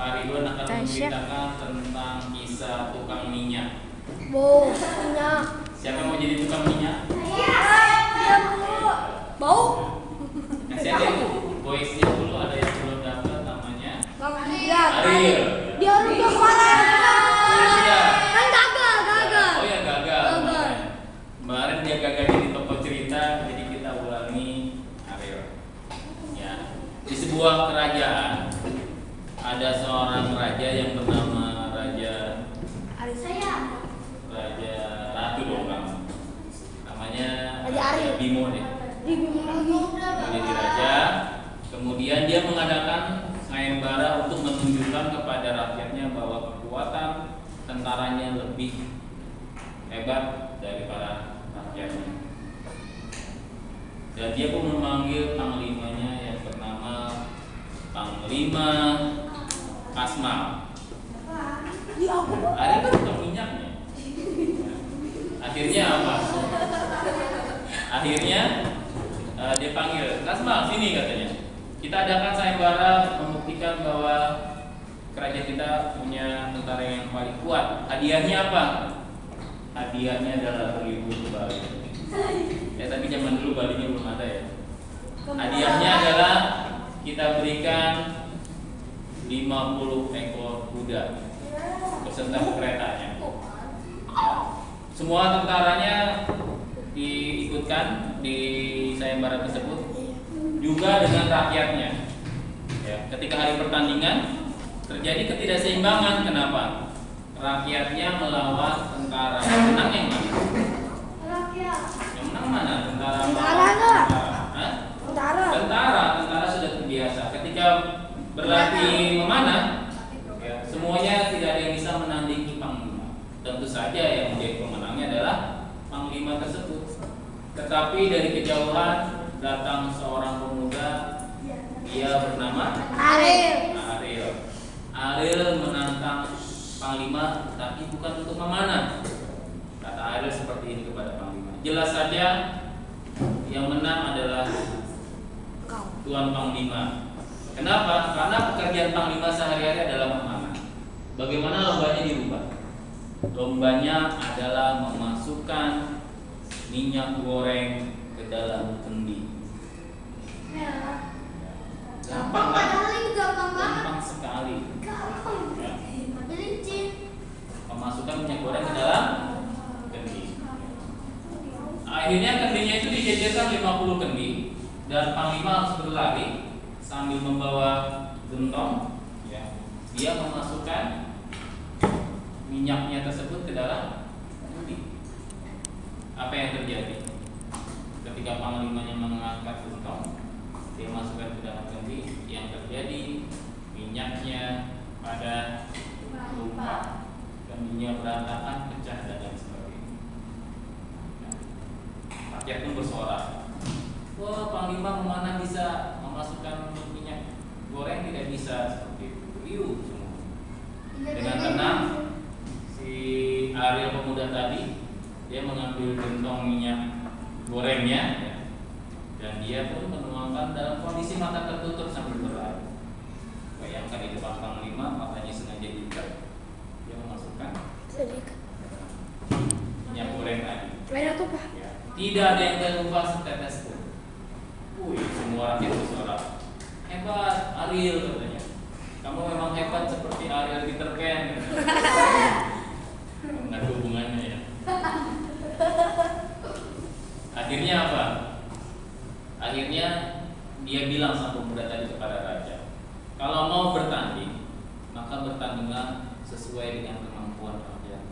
Pak Ridwan akan menceritakan tentang kisah tukang minyak. Minyak. Siapa yang mau jadi tukang minyak? Iya, bau. Kasih aja voice-nya dulu, ada yang belum dapat namanya. Ariel. Dia udah suara. Sudah. Kan gagal. Oh ya gagal. Kemarin dia gagal jadi tokoh cerita, jadi kita ulangi Ariel. Ya. Di sebuah kerajaan ada seorang raja yang bernama Raja Ratu dong kamu. Namanya Raja Ariel. Bimo deh. Menjadi raja. Kemudian dia mengadakan sayembara untuk menunjukkan kepada rakyatnya bahwa kekuatan tentaranya lebih hebat daripada rakyatnya. Dan dia pun memanggil panglimanya yang bernama Panglima Kasmal. Ada tukang minyaknya. Akhirnya apa? Akhirnya dia panggil Kasmal, sini katanya. Kita adakan sayembara membuktikan bahwa kerajaan kita punya tentara yang paling kuat. Hadiahnya apa? Hadiahnya adalah 1000 Bali. Ya tapi zaman dulu Balinya belum ada ya. Hadiahnya adalah kita berikan 50 ekor kuda beserta keretanya. Semua tentaranya diikutkan di sayembara tersebut, juga dengan rakyatnya. Ya, ketika hari pertandingan terjadi ketidakseimbangan. Kenapa? Rakyatnya melawan tentara. Yang menang yang mana? Yang menang mana? Tentara sudah terbiasa. Ketika berlatih memanah, ya, semuanya tidak ada yang bisa menandingi panglima. Tentu saja yang menjadi pemenangnya adalah panglima tersebut. Tetapi dari kejauhan datang seorang pemuda, dia bernama Ariel menantang panglima, tapi bukan untuk memanah. Kata Ariel seperti ini kepada panglima. Jelas saja yang menang adalah Tuan Panglima. Kenapa? Karena pekerjaan panglima sehari-hari adalah memanah. Bagaimana lombanya dirubah? Lombanya adalah memasukkan minyak goreng ke dalam kendi. Gampang kan? Gampang sekali. Ya. Memasukkan minyak goreng ke dalam kendi. Akhirnya kendinya itu dijajarkan 50 kendi dan panglima harus berlari sambil membawa gentong. Ya. Dia memasukkan minyaknya tersebut ke dalam kendi. Apa yang terjadi? Ketika panglimanya mengangkat gentong, dia masukkan ke dalam kendi, yang terjadi minyaknya pada tumpah, kendinya berantakan, pecah dan lain sebagainya. Nah, rakyat pun bersorak, wah panglima mana bisa memasukkan minyak goreng, tidak bisa seperti itu. Riuh semua. Dengan tenang si Ariel pemuda tadi, dia mengambil gentong minyak gorengnya, ya, dan dia pun menuangkan dalam kondisi mata tertutup sambil berlari. Bayangkan di depan panglima, matanya sengaja diikat, dia memasukkan minyak goreng tadi. Ya, tidak ada yang terlupa setetes pun. Semua rakyat bersorak, hebat Ariel katanya. Kamu memang hebat seperti Ariel Peter Pan. Nggak ada hubungannya ya. Akhirnya apa? Akhirnya dia bilang sang pemuda tadi kepada raja, kalau mau bertanding, maka bertandinglah sesuai dengan kemampuan rakyat.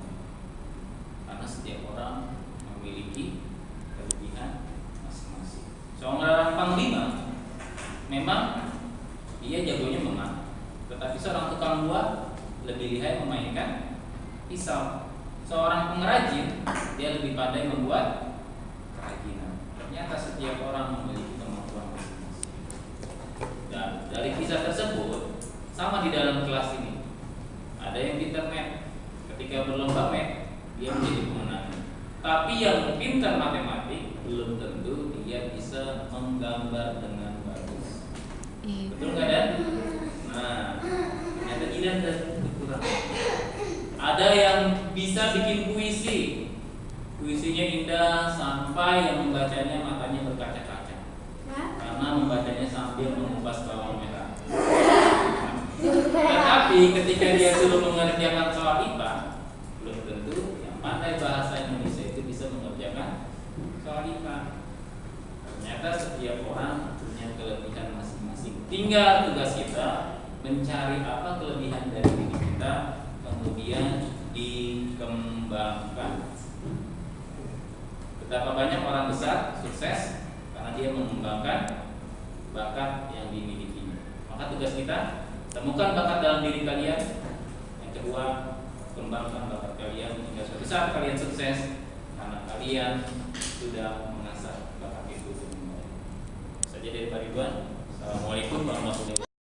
Karena setiap orang memiliki kelebihan masing-masing. Seorang panglima memang dia jagonya memanah, tetapi seorang tukang buah lebih lihai memainkan pisau. Seorang pengrajin dia lebih pandai membuat kerajinan. Ternyata setiap orang memiliki kemampuan masing-masing. Dan dari kisah tersebut sama di dalam kelas ini. Ada yang pintar math, ketika berlomba math dia menjadi pemenang. Tapi yang pintar matematik belum tentu dia bisa menggambar dengan bagus. Betul nggak Dan? Nah, ternyata kelebihan dan kekurangan. Ada yang bisa bikin puisi, puisinya indah sampai yang membacanya matanya berkaca-kaca karena membacanya sambil mengupas bawang merah. Tetapi ketika dia suruh mengerjakan soal IPA, belum tentu yang pandai bahasa Indonesia itu bisa mengerjakan soal IPA. Ternyata setiap orang punya kelebihan masing-masing. Tinggal tugas kita mencari apa kelebihan dari diri kita, kemudian dikembangkan. Betapa banyak orang besar sukses karena dia mengembangkan bakat yang dimilikinya. Maka tugas kita, temukan bakat dalam diri kalian. Yang kedua, kembangkan bakat kalian hingga suatu saat kalian sukses karena kalian sudah mengasah bakat itu. Saja dari Pak Ridwan.